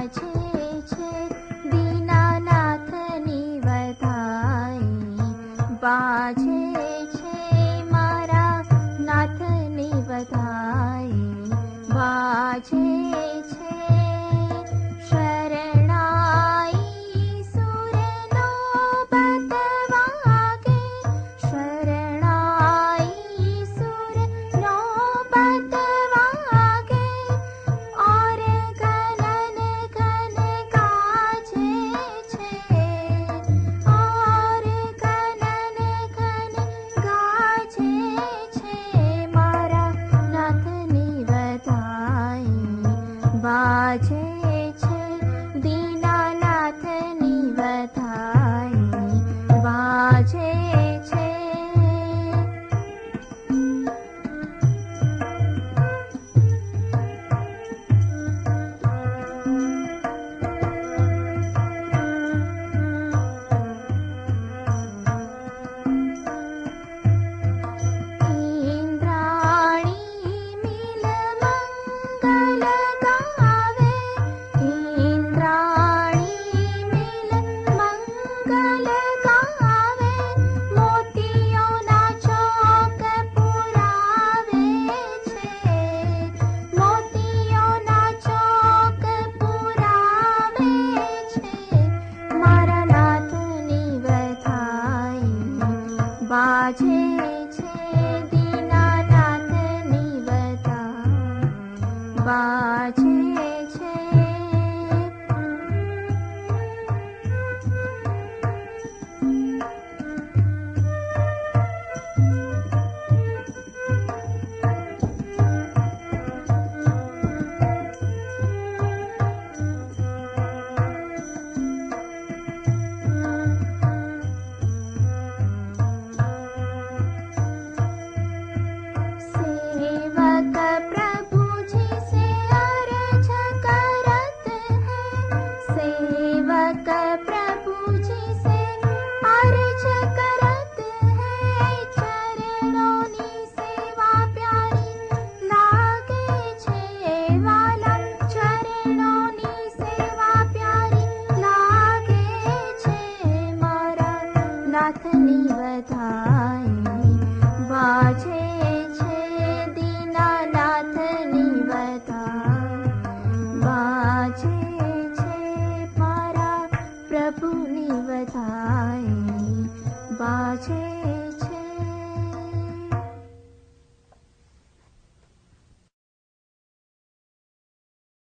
છે દીનાનાથની વધાઈ, બાજે છે મારા નાથની વધાઈ, બાજે છે શરણાઈ સુરનો બતવાગે, શરણાઈ સુરનો બતવાગે, और गगन गन गाजे छे, और गगन गन गाजे छे मारा नाथनी વધાઈ, बाजे छे दीनानाथनी વધાઈ, बाजे छे। इंद्राणी मिल मंगल गावे, इंद्राणी मिल मंगल गावे, मोतियोना ચોક પુરાવે છે, મોતિયોના ચોક પુરાવે છે મારા નાથની વધાઈ, બાજે છે દીનાનાથની વધાઈ, બાજે છે। सेवक प्रभु जी से अर्ज करत है, सेवक प्रभु जी से अर्ज करत है, चरणों सेवा प्यारी लागे छे वाला, चरणों सेवा प्यारी लागे छे मारा नाथनी વધાઈ, बाजे